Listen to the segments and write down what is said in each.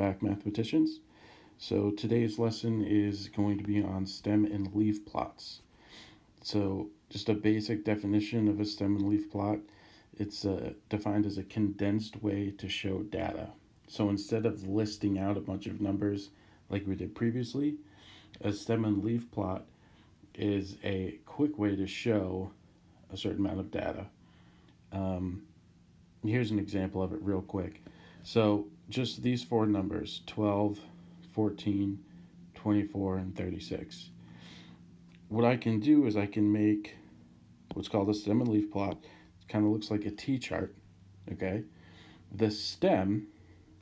back, mathematicians. So today's lesson is going to be on stem and leaf plots. So just a basic definition of a stem and leaf plot, it's defined as a condensed way to show data. So instead of listing out a bunch of numbers like we did previously, a stem and leaf plot is a quick way to show a certain amount of data. Um, Here's an example of it real quick. So just these four numbers, 12, 14, 24, and 36. What I can do is I can make what's called a stem and leaf plot. It kind of looks like a T chart, okay? The stem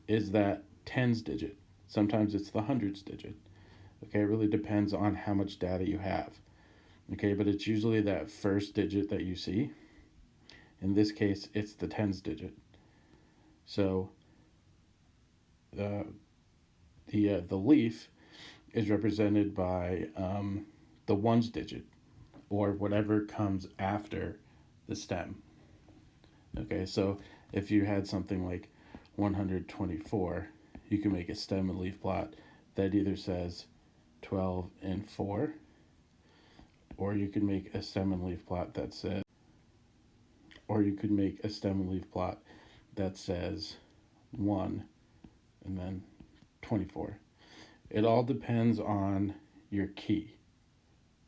is that tens digit. Sometimes it's the hundreds digit. Okay, it really depends on how much data you have. Okay, but it's usually that first digit that you see. In this case, it's the tens digit. So uh, the leaf is represented by the ones digit or whatever comes after the stem. Okay, so if you had something like 124, you can make a stem and leaf plot that either says 12 and 4, or you could make a stem and leaf plot that says, or you could make a stem and leaf plot that says 1 and then 24. It all depends on your key,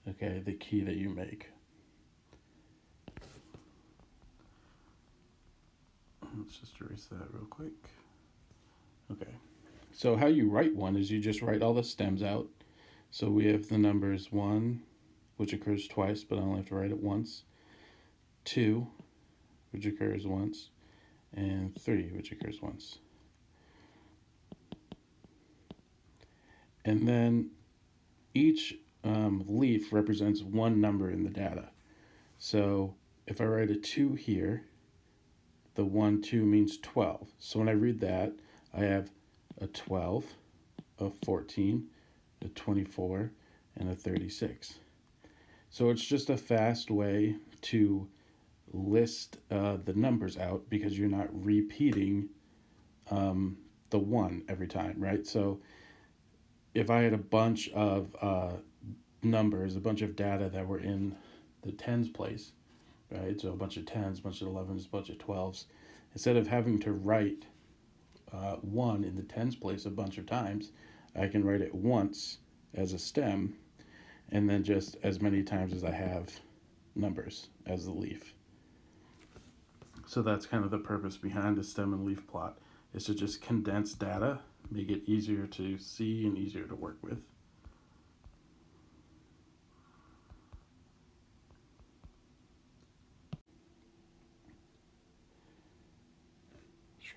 okay, the key that you make. Let's just erase that real quick. Okay, so how you write one is you just write all the stems out. So we have the numbers 1, which occurs twice, but I only have to write it once, 2, which occurs once, and 3, which occurs once. And then each leaf represents one number in the data. So if I write a 2 here, the 1, 2 means 12. So when I read that, I have a 12, a 14, a 24, and a 36. So it's just a fast way to list the numbers out because you're not repeating the 1 every time, right? So if I had a bunch of numbers, a bunch of data that were in the tens place, right? So a bunch of tens, a bunch of 11s, a bunch of 12s. Instead of having to write 1 in the tens place a bunch of times, I can write it once as a stem and then just as many times as I have numbers as the leaf. So that's kind of the purpose behind a stem and leaf plot, is to just condense data, make it easier to see and easier to work with.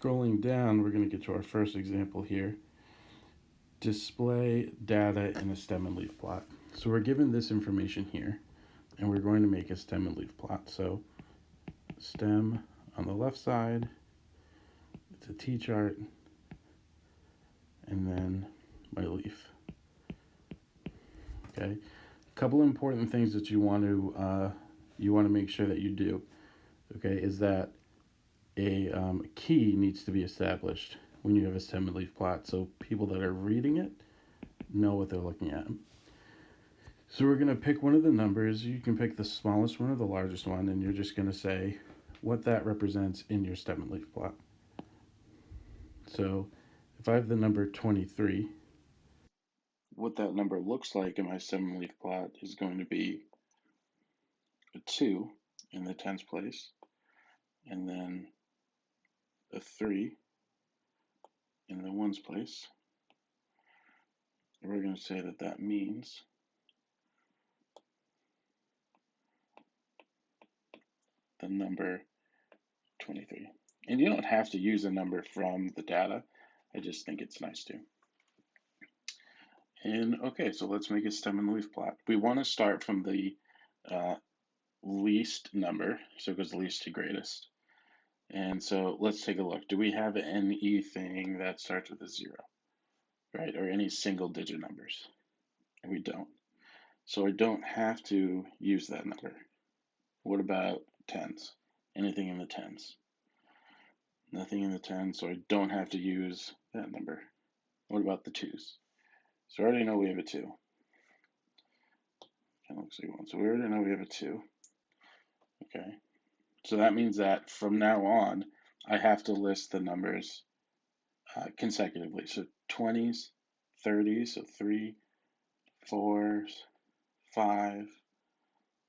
Scrolling down, we're going to get to our first example here. Display data in a stem and leaf plot. So we're given this information here, and we're going to make a stem and leaf plot. So stem on the left side, it's a T chart, and then my leaf. Okay, a couple important things that you want to make sure that you do. Okay, is that a key needs to be established when you have a stem and leaf plot, so people that are reading it know what they're looking at. So we're going to pick one of the numbers. You can pick the smallest one or the largest one, and you're just going to say what that represents in your stem and leaf plot. So if I have the number 23, what that number looks like in my stem and leaf plot is going to be a 2 in the tens place, and then a 3 in the ones place. And we're going to say that that means the number 23. And you don't have to use a number from the data. I just think it's nice to. And okay, so let's make a stem and leaf plot. We want to start from the least number, so it goes least to greatest. And so let's take a look. Do we have anything that starts with a 0, right? Or any single digit numbers? And we don't. So I don't have to use that number. What about tens? Anything in the tens? Nothing in the tens, so I don't have to use that number. What about the 2's? So we already know we have a 2. Kind of looks like 1. So we already know we have a 2. Okay. So that means that from now on, I have to list the numbers consecutively. So 20s, 30s, so 3, 4s, 5,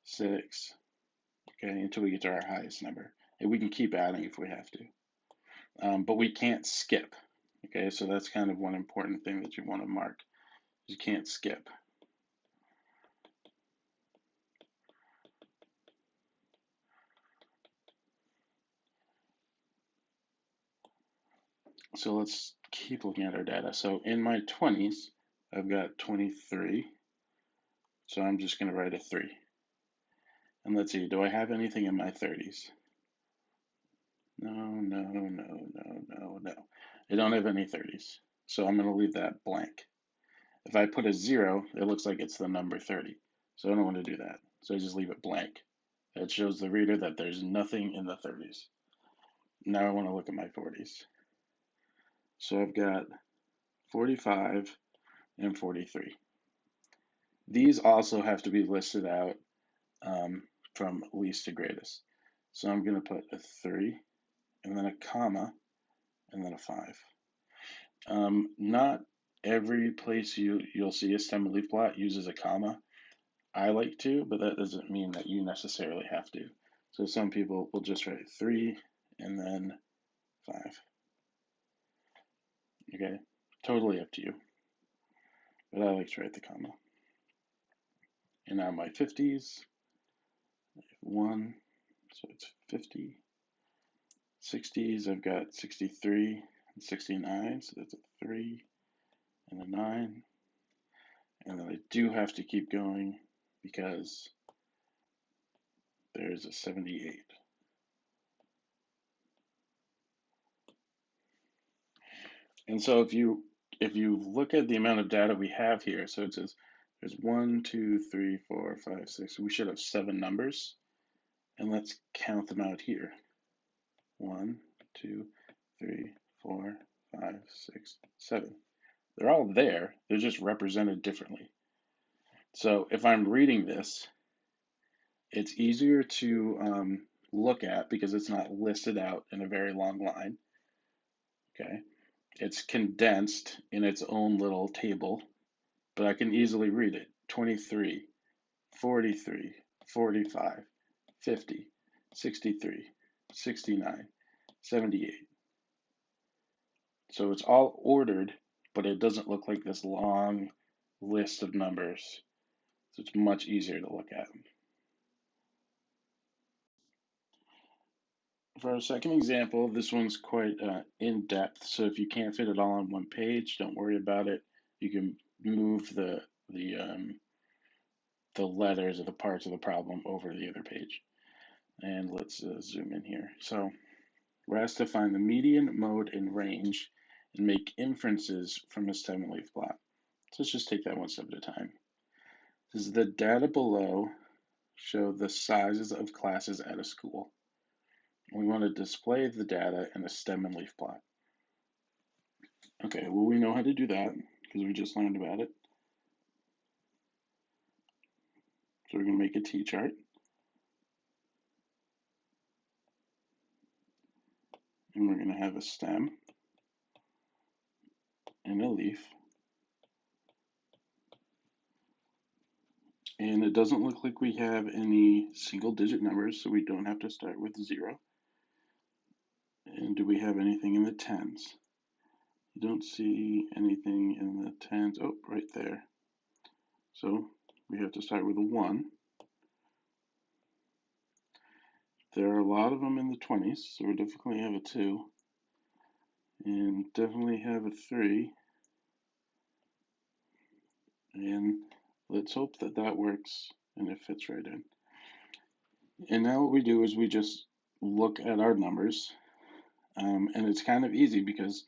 6, okay, until we get to our highest number. And we can keep adding if we have to. But we can't skip. Okay, so that's kind of one important thing that you want to mark. You can't skip. So let's keep looking at our data. So in my 20s, I've got 23. So I'm just going to write a 3. And let's see, do I have anything in my 30s? No, no, no, no, no, no. I don't have any 30s. So I'm going to leave that blank. If I put a 0, it looks like it's the number 30. So I don't want to do that. So I just leave it blank. It shows the reader that there's nothing in the 30s. Now I want to look at my 40s. So I've got 45 and 43. These also have to be listed out from least to greatest. So I'm going to put a 3 and then a comma and then a 5. Not every place you'll see a stem and leaf plot uses a comma. I like to, but that doesn't mean that you necessarily have to. So some people will just write 3 and then 5. Okay, totally up to you. But I like to write the comma. And now my 50s, 1, so it's 50. 60s, I've got 63 and 69, so that's a 3 and a 9. And then I do have to keep going because there's a 78. And so if you look at the amount of data we have here, so it says there's 1, 2, 3, 4, 5, 6. We should have 7 numbers. And let's count them out here. 1, 2, 3, 4, 5, 6, 7. They're all there. They're just represented differently. So if I'm reading this, it's easier to look at because it's not listed out in a very long line. Okay, it's condensed in its own little table, but I can easily read it. 23, 43, 45, 50, 63, 69, 78. So it's all ordered, but it doesn't look like this long list of numbers. So it's much easier to look at. For our second example, this one's quite in-depth, so if you can't fit it all on one page, don't worry about it. You can move the letters or the parts of the problem over to the other page. And let's zoom in here. So we're asked to find the median, mode, and range and make inferences from a stem and leaf plot. So let's just take that one step at a time. This is the data below show the sizes of classes at a school. We want to display the data in a stem and leaf plot. Okay, well, we know how to do that because we just learned about it. So we're going to make a T-chart. And we're going to have a stem and a leaf. And it doesn't look like we have any single digit numbers, so we don't have to start with 0. And do we have anything in the tens? You don't see anything in the tens. Oh, right there. So we have to start with a 1. There are a lot of them in the 20s, so we definitely have a 2. And definitely have a 3. And let's hope that that works and it fits right in. And now what we do is we just look at our numbers. And it's kind of easy because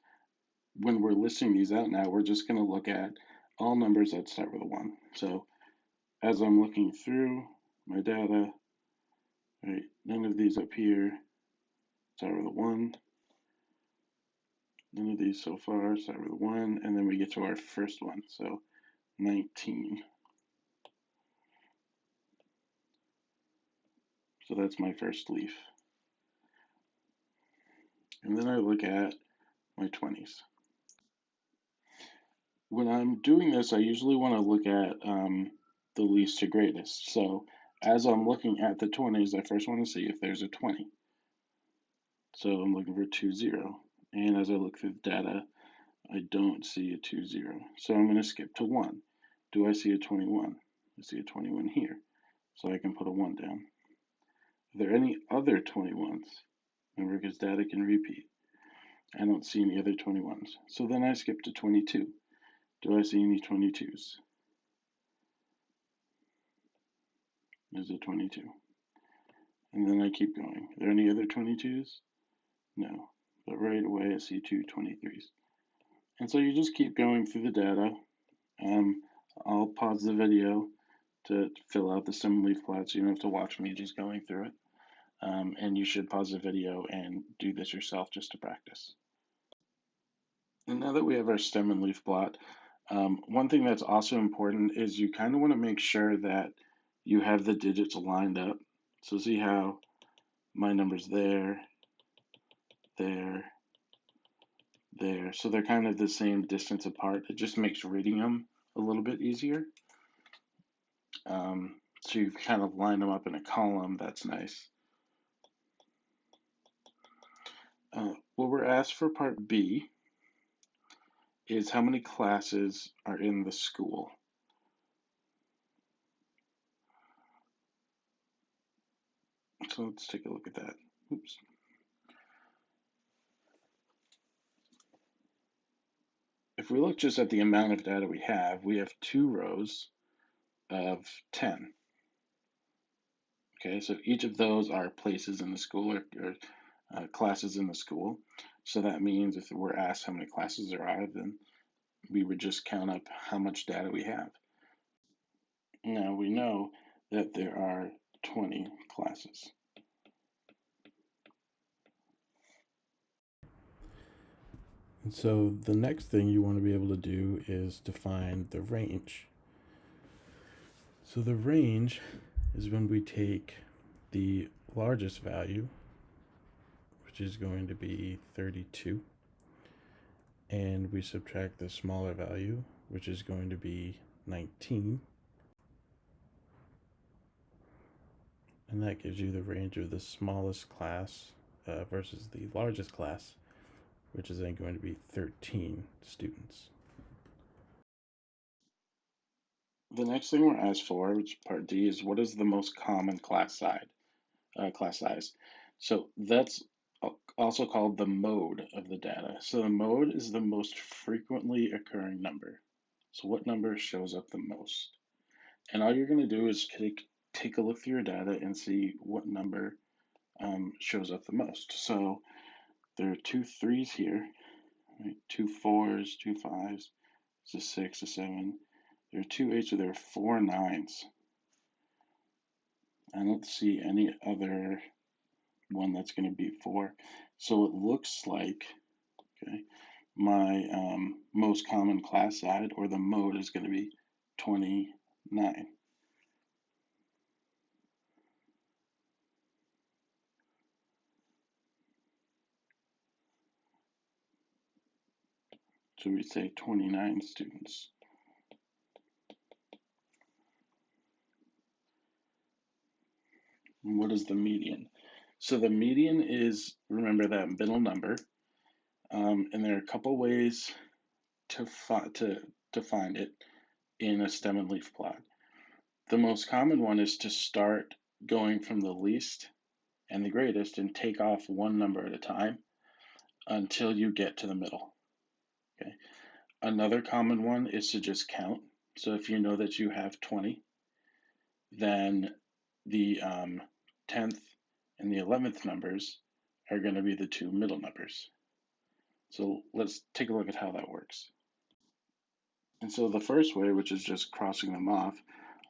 when we're listing these out now, we're just going to look at all numbers that start with a 1. So as I'm looking through my data, right, none of these up here start with a 1. none of these so far. Start with 1, and then we get to our first one. So 19. So that's my first leaf. And then I look at my 20s. When I'm doing this, I usually want to look at the least to greatest. So as I'm looking at the 20s, I first want to see if there's a 20. So I'm looking for 20. And as I look through the data, I don't see a 20. So I'm going to skip to 1. Do I see a 21? I see a 21 here. So I can put a 1 down. Are there any other 21s? Remember, because data can repeat. I don't see any other 21s. So then I skip to 22. Do I see any 22s? There's a 22. And then I keep going. Are there any other 22s? No. But right away I see two 23s. And so you just keep going through the data. I'll pause the video to fill out the stem leaf plots. You don't have to watch me just going through it. And you should pause the video and do this yourself just to practice. And now that we have our stem and leaf plot, one thing that's also important is you kind of want to make sure that you have the digits lined up. So see how my number's there, there, there. So they're kind of the same distance apart. It just makes reading them a little bit easier. So you kind of line them up in a column. That's nice. What we're asked for part B is how many classes are in the school. So let's take a look at that. Oops. If we look just at the amount of data we have 2 rows of 10. Okay, so each of those are places in the school or classes in the school. So that means if we're asked how many classes there are, then we would just count up how much data we have. Now we know that there are 20 classes. And so the next thing you want to be able to do is define the range. So the range is when we take the largest value, which is going to be 32, and we subtract the smaller value, which is going to be 19. And that gives you the range of the smallest class versus the largest class, which is then going to be 13 students. The next thing we're asked for, which is part D, is what is the most common class size. So that's also called the mode of the data. So the mode is the most frequently occurring number. So what number shows up the most? And all you're going to do is take a look through your data and see what number shows up the most. So there are 2 3s here, right? 2 4s, 2 5s, it's a 6, a 7. There are 2 8s, so there are 4 9s. I don't see any other one that's going to be 4. So it looks like, okay, my most common class side, or the mode, is going to be 29. So we say 29 students. And what is the median? So the median is, remember, that middle number, and there are a couple ways to find it in a stem and leaf plot. The most common one is to start going from the least and the greatest and take off one number at a time until you get to the middle. Okay. Another common one is to just count. So if you know that you have 20, then the 10th and the 11th numbers are going to be the 2 middle numbers. So let's take a look at how that works. And so the first way, which is just crossing them off,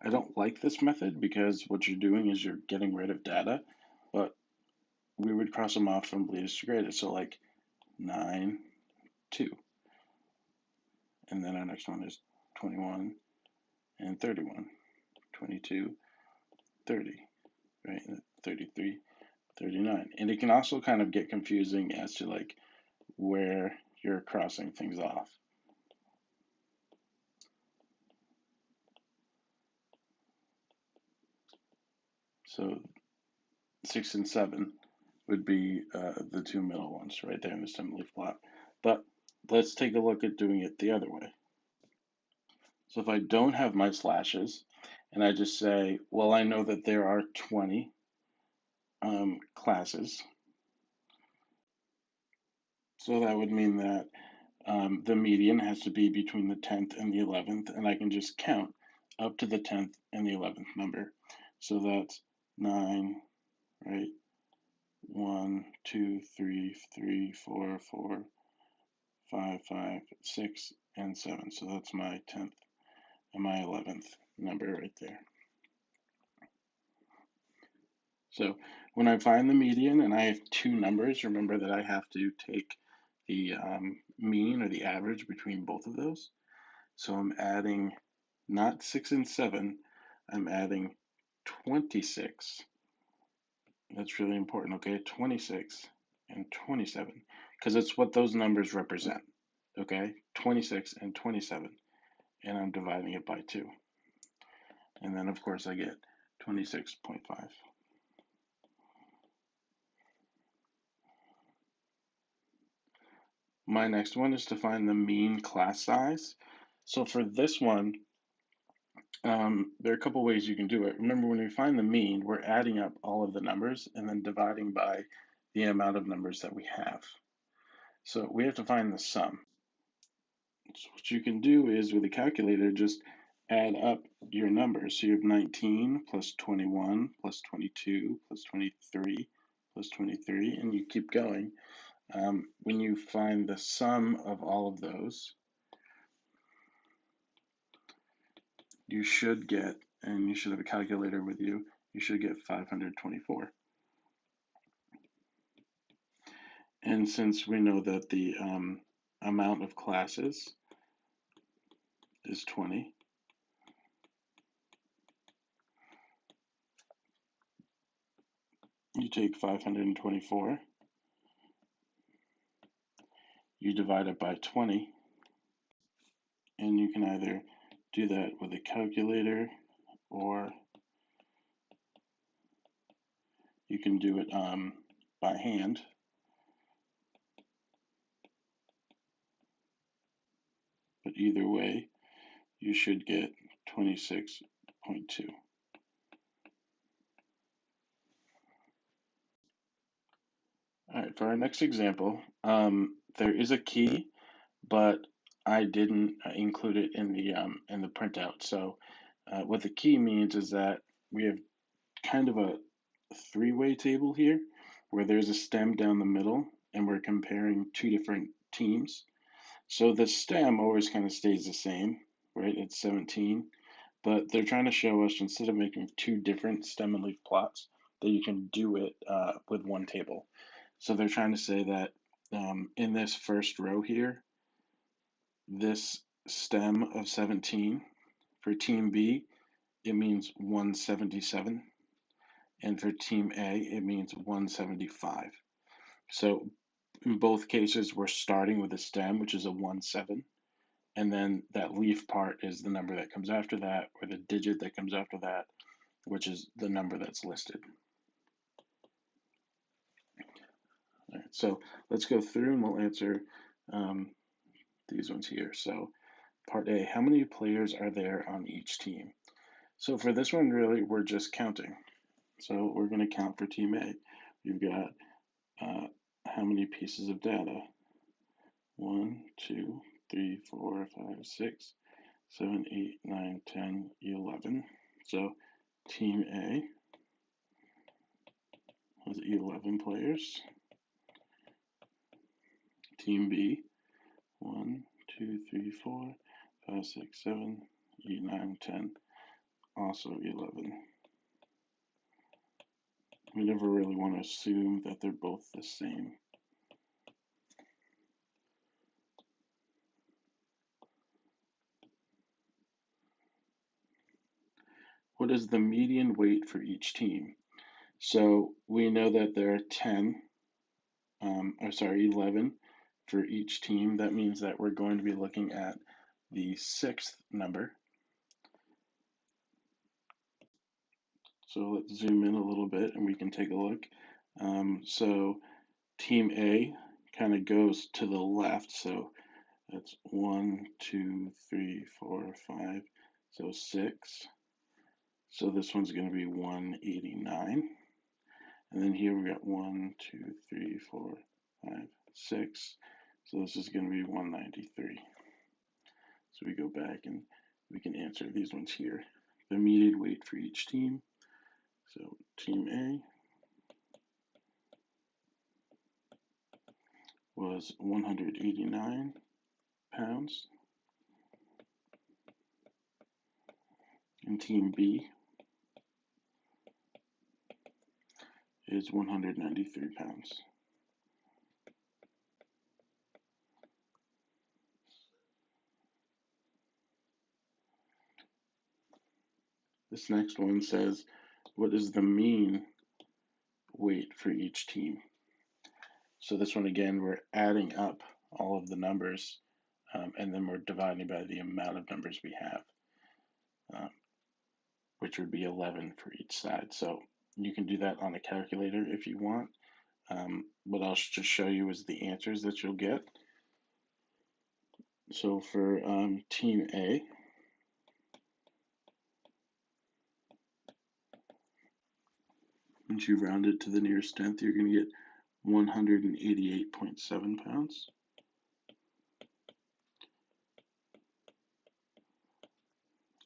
I don't like this method because what you're doing is you're getting rid of data, but we would cross them off from least to greatest. So like 9, 2. And then our next one is 21 and 31. 22, 30, right? 33, 39. And it can also kind of get confusing as to like where you're crossing things off. So 6 and 7 would be the two middle ones right there in the stem leaf plot. But let's take a look at doing it the other way. So if I don't have my slashes and I just say, well, I know that there are 20 classes. So that would mean that the median has to be between the 10th and the 11th, and I can just count up to the 10th and the 11th number. So that's 9, right? 1, 2, 3, 4, 4, 5, 5, 6, and 7. So that's my 10th and my 11th number right there. So when I find the median and I have two numbers, remember that I have to take the mean or the average between both of those. So I'm adding not 6 and 7, I'm adding 26. That's really important, okay? 26 and 27, because it's what those numbers represent, okay? 26 and 27, and I'm dividing it by 2. And then, of course, I get 26.5. My next one is to find the mean class size. So for this one, there are a couple ways you can do it. Remember, when we find the mean, we're adding up all of the numbers and then dividing by the amount of numbers that we have. So we have to find the sum. So what you can do is, with a calculator, just add up your numbers. So you have 19 plus 21 plus 22 plus 23 plus 23, and you keep going. When you find the sum of all of those, you should get, and you should have a calculator with you, you should get 524. And since we know that the amount of classes is 20, you take 524, you divide it by 20, and you can either do that with a calculator or you can do it by hand. But either way, you should get 26.2. All right, for our next example, there is a key, but I didn't include it in the printout. So what the key means is that we have kind of a three-way table here where there's a stem down the middle and we're comparing two different teams. So the stem always kind of stays the same, right? It's 17, but they're trying to show us, instead of making two different stem and leaf plots, that you can do it with one table. So they're trying to say that in this first row here, this stem of 17, for team B, it means 177. And for team A, it means 175. So in both cases, we're starting with a stem, which is a 1-7. And then that leaf part is the number that comes after that, or the digit that comes after that, which is the number that's listed. All right, so let's go through and we'll answer these ones here. So part A, how many players are there on each team? So for this one, really, we're just counting. So we're going to count for team A. We've got how many pieces of data? 1, 2, 3, 4, 5, 6, 7, 8, 9, 10, 11. So team A has 11 players. Team B, 1, 2, 3, 4, 5, 6, 7, 8, 9, 10, also 11. We never really want to assume that they're both the same. what is the median weight for each team? So we know that there are 11 for each team. That means that we're going to be looking at the sixth number. So let's zoom in a little bit and we can take a look. So team A kind of goes to the left. So that's 1, 2, 3, 4, 5. So 6. So this one's going to be 189. And then here we got 1, 2, 3, 4, 5, 6. So this is going to be 193. So we go back and we can answer these ones here. The median weight for each team. So team A was 189 pounds. And team B is 193 pounds. This next one says, what is the mean weight for each team? So this one, again, we're adding up all of the numbers, and then we're dividing by the amount of numbers we have, which would be 11 for each side. So you can do that on a calculator if you want. What I'll just show you is the answers that you'll get. So for team A, once you round it to the nearest tenth, you're going to get 188.7 pounds.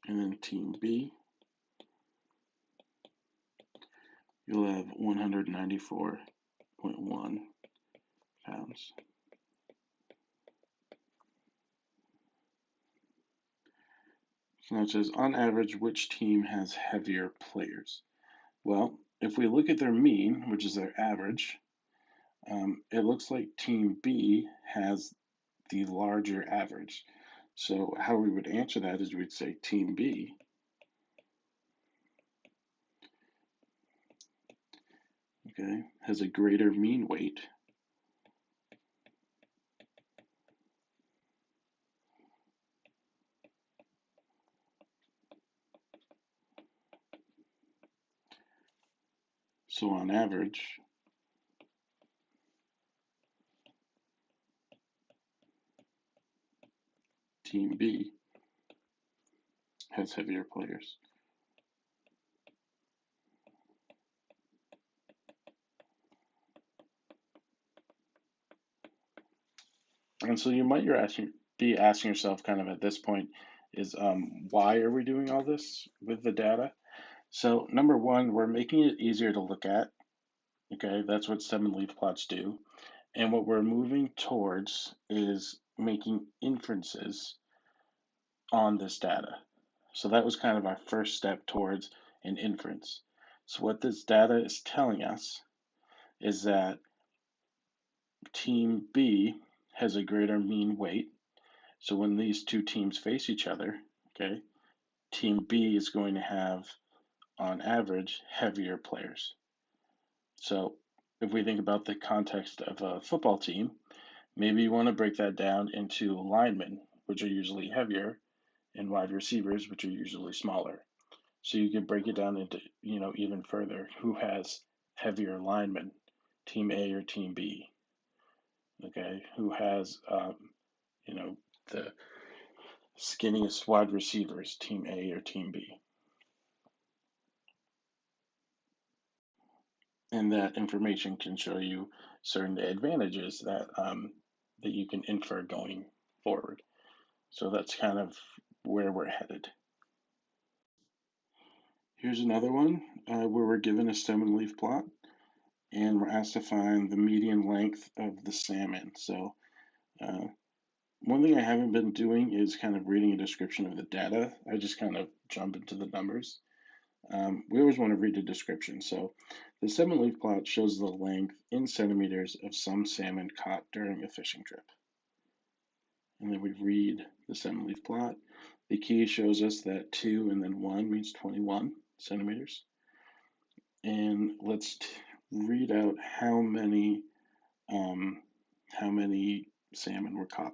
And then team B, you'll have 194.1 pounds. So now it says, on average, which team has heavier players? Well, if we look at their mean, which is their average, it looks like team B has the larger average. So how we would answer that is we'd say team B has a greater mean weight. So on average, team B has heavier players. And so you might be asking yourself kind of at this point is why are we doing all this with the data? So number one, we're making it easier to look at. Okay, that's what stem and leaf plots do. And what we're moving towards is making inferences on this data. So that was kind of our first step towards an inference. So what this data is telling us is that team B has a greater mean weight. So when these two teams face each other, okay, team B is going to have, on average, heavier players. So if we think about the context of a football team, maybe you want to break that down into linemen, which are usually heavier, and wide receivers, which are usually smaller. So you can break it down into, even further. Who has heavier linemen, team A or team B? Okay, who has, the skinniest wide receivers, team A or team B? And that information can show you certain advantages that you can infer going forward. So that's kind of where we're headed. Here's another one where we're given a stem and leaf plot, and we're asked to find the median length of the salmon. So one thing I haven't been doing is kind of reading a description of the data. I just kind of jump into the numbers. We always want to read the description. So the stem and leaf plot shows the length in centimeters of some salmon caught during a fishing trip. And then we read the stem and leaf plot. The key shows us that 2 and then 1 means 21. centimeters. And let's read out um, how many salmon were caught.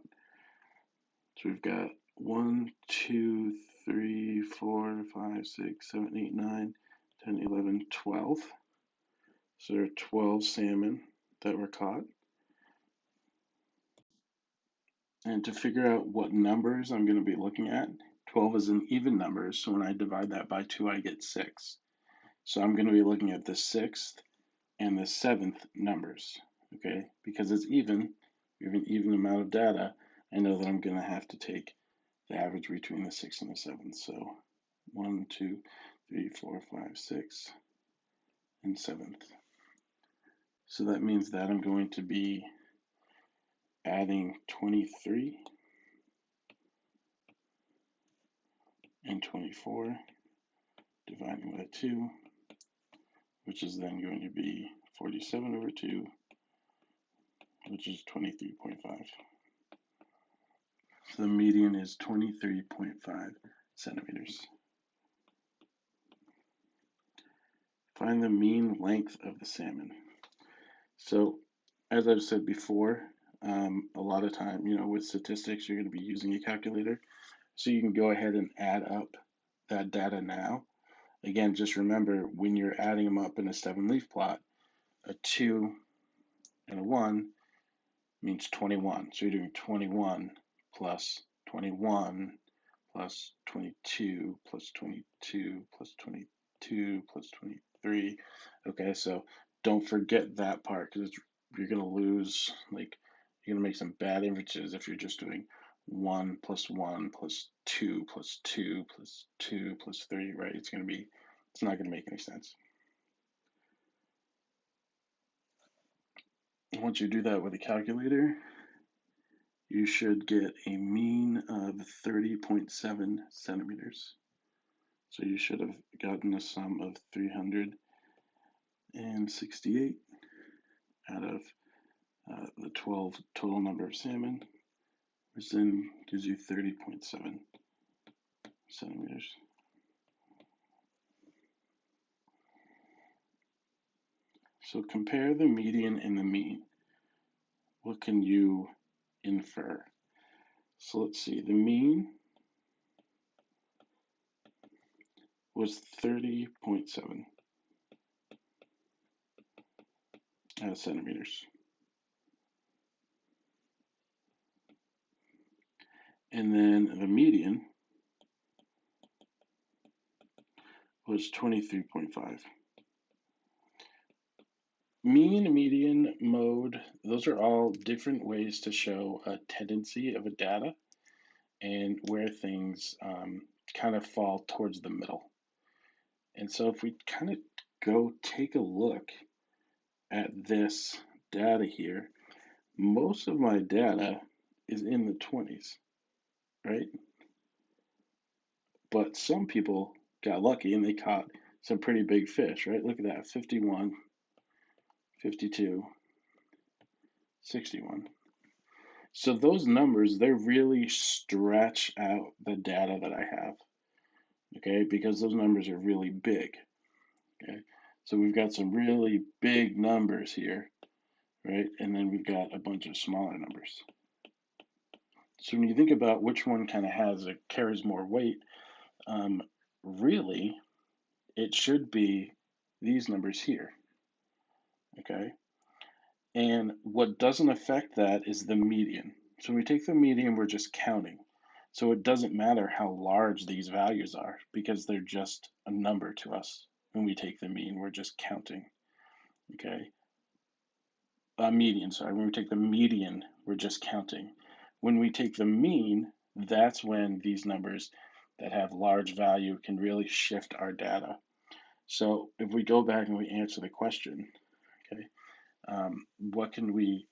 So we've got 1, 2, 3, 4, 5, 6, 7, 8, 9, 10, 11, 12. So there are 12 salmon that were caught. And to figure out what numbers I'm going to be looking at, 12 is an even number, so when I divide that by 2, I get 6. So I'm going to be looking at the 6th and the 7th numbers, okay? Because it's even, we have an even amount of data, I know that I'm going to have to take the average between the 6th and the 7th. So 1, 2, 3, 4, 5, 6, and 7th. So that means that I'm going to be adding 23 and 24, dividing by 2, which is then going to be 47 over 2, which is 23.5. So the median is 23.5 centimeters. Find the mean length of the salmon. So, as I've said before, a lot of time, with statistics, you're going to be using a calculator. So you can go ahead and add up that data now. Again, just remember when you're adding them up in a 7-leaf plot, a 2 and a 1 means 21. So you're doing 21 plus 21 plus 22 plus 22 plus 22 plus 23. Okay, so don't forget that part because you're going to lose, like, you're going to make some bad inferences if you're just doing 1 plus 1 plus 2 plus 2 plus 2 plus 3, right? It's not going to make any sense. Once you do that with a calculator, you should get a mean of 30.7 centimeters. So you should have gotten a sum of 368 out of the 12 total number of salmon, which then gives you 30.7 centimeters. So compare the median and the mean. What can you infer? So let's see, the mean was 30.7 centimeters. And then the median was 23.5. Mean, median, mode, those are all different ways to show a tendency of a data and where things kind of fall towards the middle. And so if we kind of go take a look at this data here, most of my data is in the 20s, right? But some people got lucky and they caught some pretty big fish, right? Look at that, 51, 52, 61. So those numbers, they really stretch out the data that I have, okay? Because those numbers are really big, okay? So we've got some really big numbers here, right? And then we've got a bunch of smaller numbers. So when you think about which one kind of carries more weight, really, it should be these numbers here, okay? And what doesn't affect that is the median. So when we take the median, we're just counting. So it doesn't matter how large these values are because they're just a number to us. When we take the mean, we're just counting, okay? Median, sorry. When we take the median, we're just counting. When we take the mean, that's when these numbers that have large value can really shift our data. So if we go back and we answer the question, okay, what can we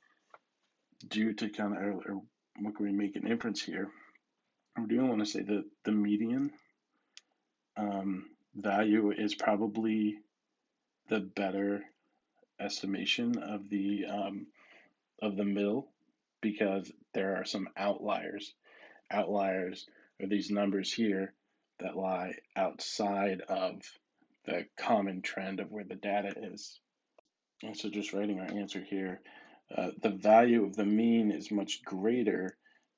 do to kind of, or what can we make an inference here? We do want to say that the median value is probably the better estimation of the middle because there are some outliers. Outliers are these numbers here that lie outside of the common trend of where the data is. And so just writing our answer here, the value of the mean is much greater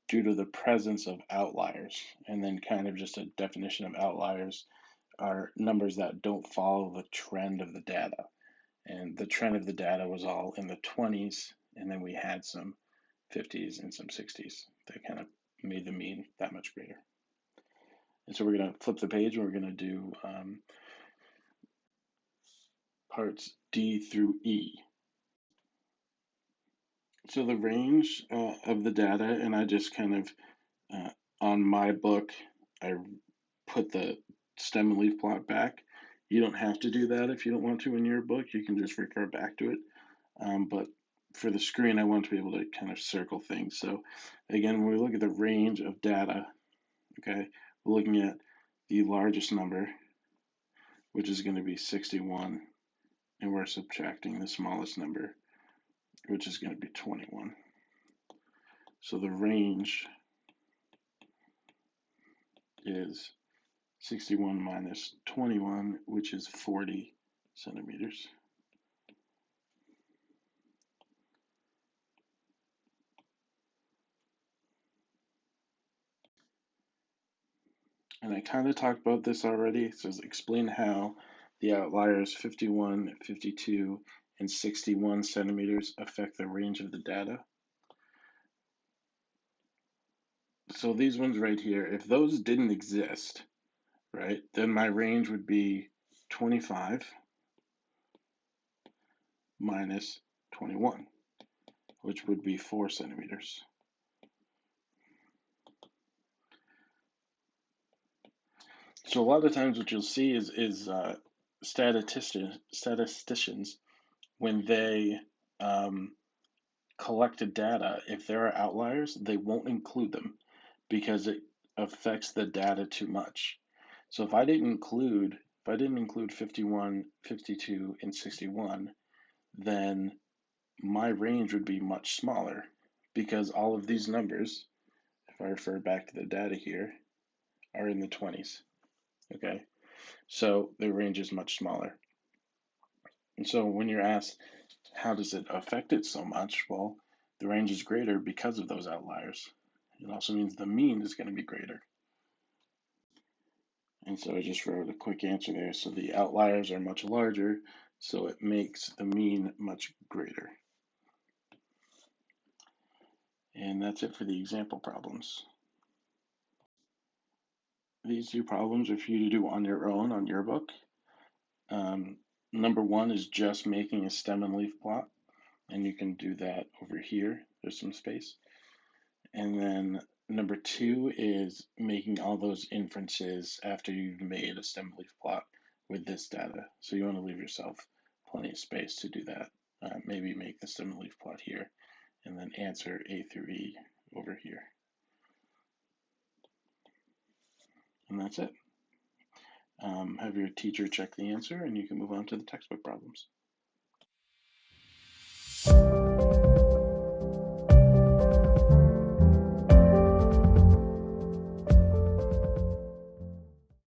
due to the presence of outliers. And then kind of just a definition of outliers are numbers that don't follow the trend of the data. And the trend of the data was all in the 20s, and then we had some 50s and some 60s that kind of made the mean that much greater. And so we're going to flip the page and we're going to do parts D through E. So the range of the data, and I just kind of, on my book, I put the stem and leaf plot back. You don't have to do that if you don't want to in your book. You can just refer back to it. But for the screen, I want to be able to kind of circle things. So again, when we look at the range of data, okay, we're looking at the largest number, which is going to be 61, and we're subtracting the smallest number, which is going to be 21. So the range is 61 minus 21, which is 40 centimeters. And I kind of talked about this already. It says explain how the outliers 51, 52, and 61 centimeters affect the range of the data. So these ones right here, if those didn't exist, right, then my range would be 25 minus 21, which would be 4 centimeters. So a lot of times what you'll see is statisticians, when they collected data, if there are outliers, they won't include them because it affects the data too much. So if I didn't include 51, 52, and 61, then my range would be much smaller because all of these numbers, if I refer back to the data here, are in the 20s. Okay, so the range is much smaller. And so when you're asked, how does it affect it so much? Well, the range is greater because of those outliers. It also means the mean is going to be greater. And so I just wrote a quick answer there. So the outliers are much larger, so it makes the mean much greater. And that's it for the example problems. These two problems are for you to do on your own on your book. Number one is just making a stem and leaf plot, and you can do that over here. There's some space. And then number two is making all those inferences after you've made a stem and leaf plot with this data. So you want to leave yourself plenty of space to do that. Maybe make the stem and leaf plot here, and then answer A through E over here. And that's it. Have your teacher check the answer, and you can move on to the textbook problems.